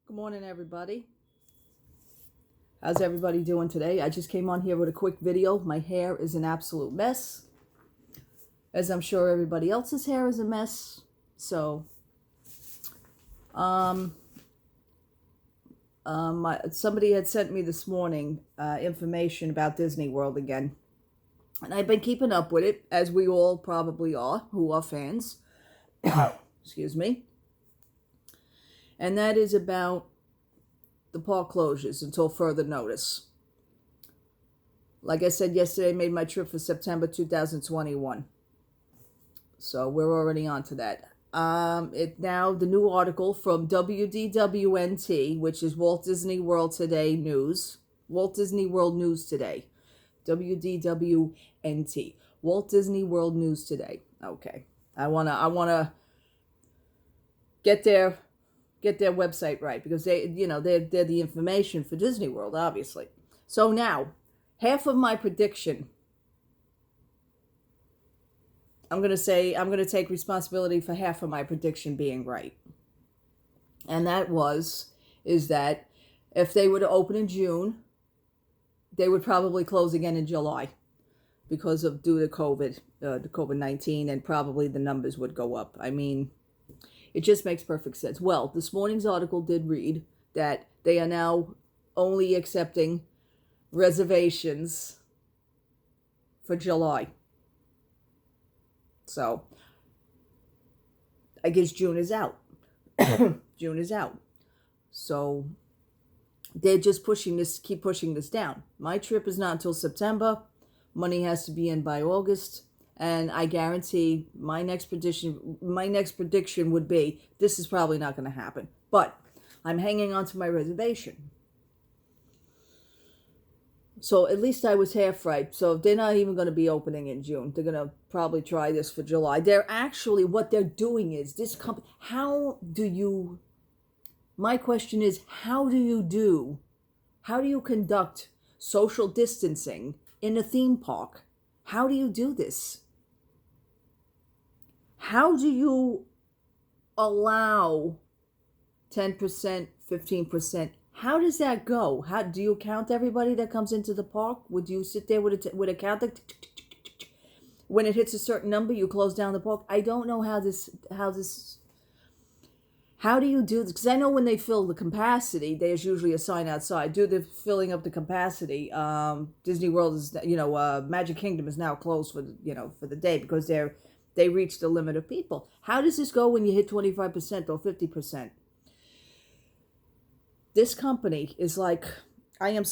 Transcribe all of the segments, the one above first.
Good morning, everybody. How's everybody doing today? I just came on here with a quick video. My hair is an absolute mess, as I'm sure everybody else's hair is a mess. So, um, somebody had sent me this morning information about Disney World again, and I've been keeping up with it, as we all probably are who are fans. Excuse me. And that is about the park closures until further notice. Like I said yesterday, I made my trip for September 2021. So we're already on to that. The new article from WDWNT, which is Walt Disney World Today News. Walt Disney World News Today. WDWNT. Walt Disney World News Today. Okay. I wanna get their website right, because they're the information for Disney World, obviously. So now, half of my prediction, I'm going to take responsibility for half of my prediction being right. And is that if they were to open in June, they would probably close again in July due to COVID, the COVID-19, and probably the numbers would go up. I mean, it just makes perfect sense. Well, this morning's article did read that they are now only accepting reservations for July. So, I guess June is out. June is out. So, they're just keep pushing this down. My trip is not until September. Money has to be in by August. And I guarantee my next prediction would be, this is probably not going to happen. But I'm hanging on to my reservation. So at least I was half right. So they're not even going to be opening in June. They're going to probably try this for July. What they're doing is, this company, my question is, how do you conduct social distancing in a theme park? How do you do this? How do you allow 10%, 15%? How does that go? How do you count everybody that comes into the park? Would you sit there with a counter? When it hits a certain number, you close down the park. I don't know how do you do this? Because I know when they fill the capacity, there's usually a sign outside. Due to filling up the capacity, Disney World is, Magic Kingdom is now closed for the day, because they reached the limit of people. How does this go when you hit 25% or 50%? This company is like, I got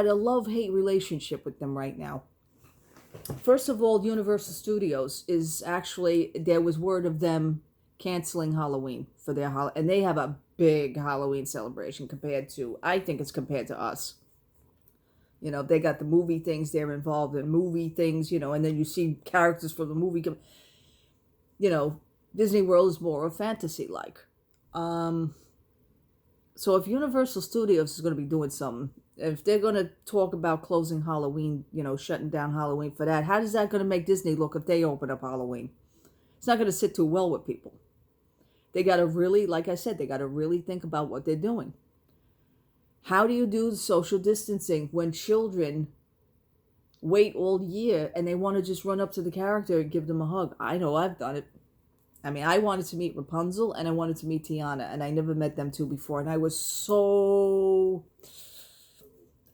a love-hate relationship with them right now. First of all, Universal Studios there was word of them canceling Halloween for their and they have a big Halloween celebration compared to us. They got the movie things, they're involved in movie things, and then you see characters from the movie. Disney World is more of fantasy-like. So if Universal Studios is going to be doing something, if they're going to talk about closing Halloween, shutting down Halloween for that, how is that going to make Disney look if they open up Halloween? It's not going to sit too well with people. They got to really, like I said, think about what they're doing. How do you do social distancing when children wait all year and they want to just run up to the character and give them a hug? I know I've done it. I mean, I wanted to meet Rapunzel and I wanted to meet Tiana, and I never met them two before. And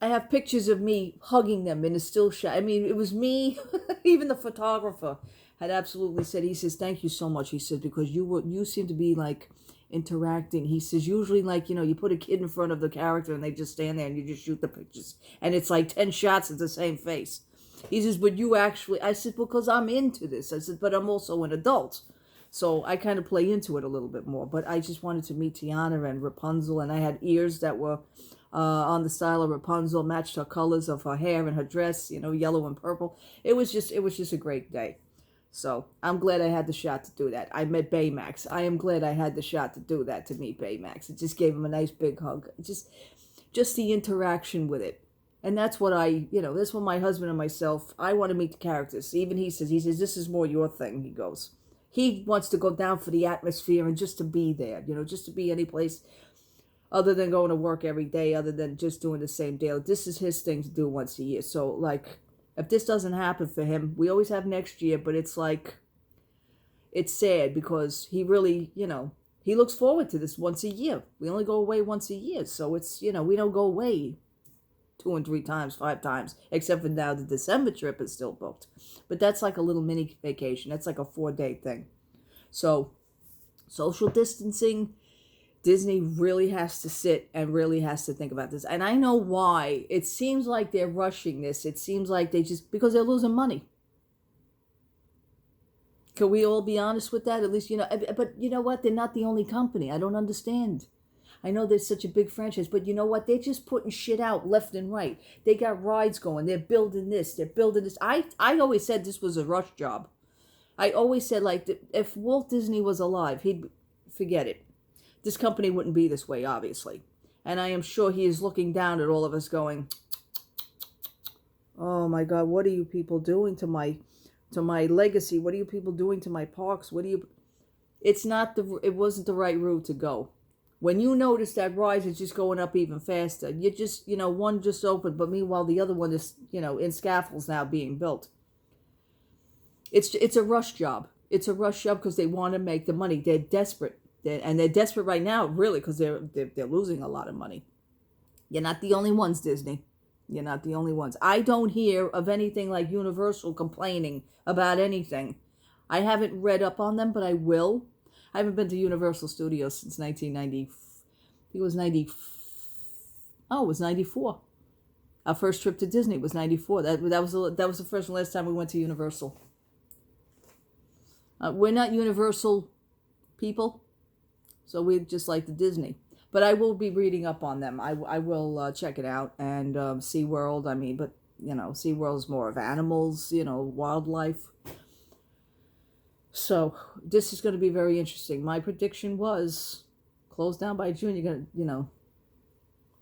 I have pictures of me hugging them in a still shot. I mean, it was me. Even the photographer had absolutely said, he says, "Thank you so much." He says, "Because you seem to be like interacting." He says, "Usually, like, you put a kid in front of the character and they just stand there and you just shoot the pictures. And it's like 10 shots of the same face." He says, "But you actually," I said, "Because I'm into this." I said, "But I'm also an adult. So I kind of play into it a little bit more." But I just wanted to meet Tiana and Rapunzel, and I had ears that were on the style of Rapunzel, matched her colors of her hair and her dress, yellow and purple. It was just a great day. So I'm glad I had the shot to do that. I met Baymax. I am glad I had the shot to do that, to meet Baymax. It just gave him a nice big hug. Just the interaction with it. And that's what that's what my husband and myself, I want to meet the characters. Even he says, "This is more your thing," he goes. He wants to go down for the atmosphere and just to be there, just to be any place other than going to work every day, other than just doing the same deal. This is his thing to do once a year. So, like, if this doesn't happen for him, we always have next year, but it's like, it's sad because he really, he looks forward to this once a year. We only go away once a year. So it's, we don't go away 2 and 3 times, 5 times, except for now the December trip is still booked. But that's like a little mini vacation. That's like a 4-day thing. So, social distancing, Disney really has to sit and really has to think about this. And I know why. It seems like they're rushing this. It seems like because they're losing money. Can we all be honest with that? At least, but you know what? They're not the only company. I don't understand. I know there's such a big franchise, but you know what? They're just putting shit out left and right. They got rides going. They're building this. They're building this. I always said this was a rush job. I always said, like, if Walt Disney was alive, he'd forget it. This company wouldn't be this way, obviously. And I am sure he is looking down at all of us going, oh my God, what are you people doing to my legacy? What are you people doing to my parks? It wasn't the right route to go. When you notice that rise is just going up even faster, you just, one just opened, but meanwhile the other one is, in scaffolds now being built. It's a rush job. It's a rush job because they want to make the money. They're desperate. They're desperate right now, really, because they're losing a lot of money. You're not the only ones, Disney. You're not the only ones. I don't hear of anything like Universal complaining about anything. I haven't read up on them, but I will. I haven't been to Universal Studios since 1990. It was 90. Oh, it was 94. Our first trip to Disney was 94. That was the first and last time we went to Universal. We're not Universal people, so we just like the Disney. But I will be reading up on them. I will check it out. And SeaWorld, but, SeaWorld is more of animals, wildlife. So this is going to be very interesting. My prediction was close down by June. You're going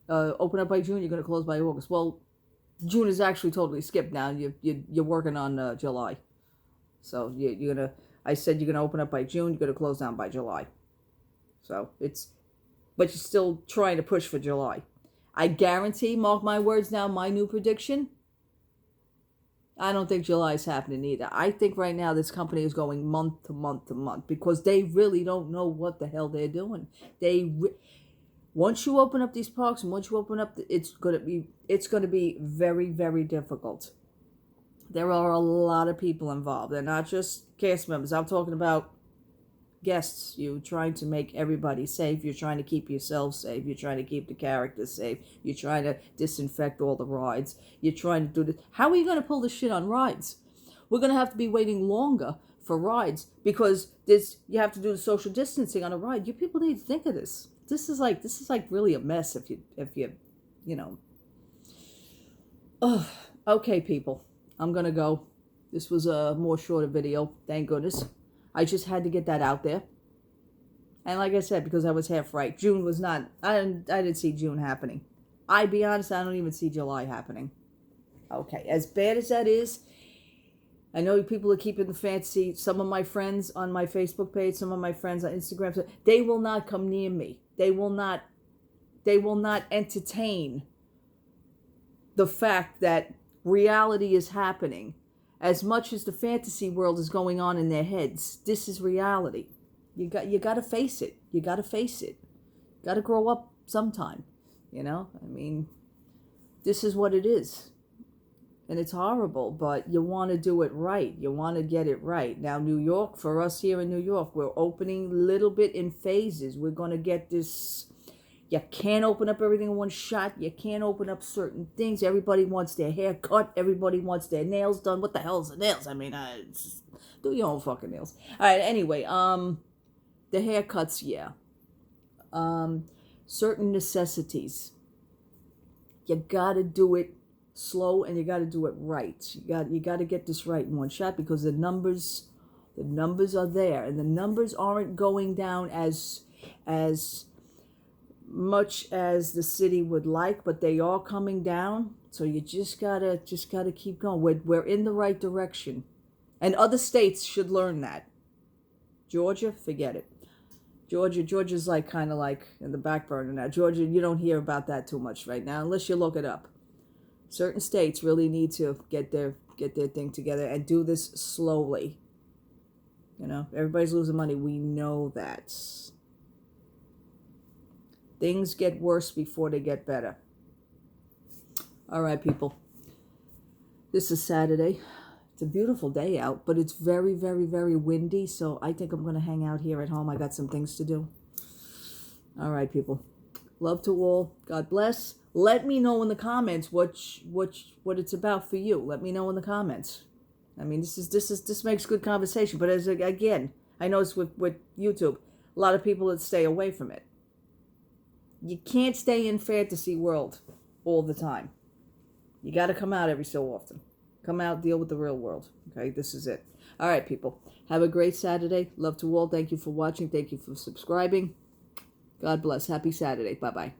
to, open up by June. You're going to close by August. Well, June is actually totally skipped now. You're working on July. So you're going to, I said you're going to open up by June. You're going to close down by July. So but you're still trying to push for July. I guarantee, mark my words now, my new prediction, I don't think July is happening either. I think right now this company is going month to month to month because they really don't know what the hell they're doing. Once you open up these parks and once you open up, it's going to be very, very difficult. There are a lot of people involved. They're not just cast members. I'm talking about guests. You're trying to make everybody safe. You're trying to keep yourself safe. You're trying to keep the characters safe. You're trying to disinfect all the rides. You're trying to do this. How are you going to pull this shit on rides? We're going to have to be waiting longer for rides because you have to do the social distancing on a ride. You people need to think of this. This is like really a mess if you Oh, okay, people. I'm going to go. This was a more shorter video. Thank goodness. I just had to get that out there. And like I said, because I was half right, June was not, I didn't see June happening. I'd be honest, I don't even see July happening. Okay, as bad as that is, I know people are keeping the fantasy. Some of my friends on my Facebook page, some of my friends on Instagram, they will not come near me. They will not entertain the fact that reality is happening. As much as the fantasy world is going on in their heads, this is reality. You got to face it. You got to face it. Got to grow up sometime. This is what it is. And it's horrible, but you want to do it right. You want to get it right. Now, New York, for us here in New York, we're opening a little bit in phases. We're going to get this. You can't open up everything in one shot. You can't open up certain things. Everybody wants their hair cut. Everybody wants their nails done. What the hell's the nails? Do your own fucking nails. All right, anyway, the haircuts, yeah. Certain necessities. You got to do it slow and you got to do it right. You got to get this right in one shot because the numbers are there and the numbers aren't going down as much as the city would like, but they are coming down. So you just gotta keep going. We're in the right direction, and other states should learn that. Georgia, forget it. Georgia's like kind of like in the back burner now. Georgia, you don't hear about that too much right now unless you look it up. Certain states really need to get their thing together and do this slowly. You know, everybody's losing money. We know that. Things get worse before they get better. All right, people. This is Saturday. It's a beautiful day out, but it's very, very, very windy. So I think I'm going to hang out here at home. I got some things to do. All right, people. Love to all. God bless. Let me know in the comments what it's about for you. Let me know in the comments. I mean, this makes good conversation. But again, I know it's with YouTube. A lot of people that stay away from it. You can't stay in fantasy world all the time. You got to come out every so often. Come out, deal with the real world. Okay, this is it. All right, people. Have a great Saturday. Love to all. Thank you for watching. Thank you for subscribing. God bless. Happy Saturday. Bye-bye.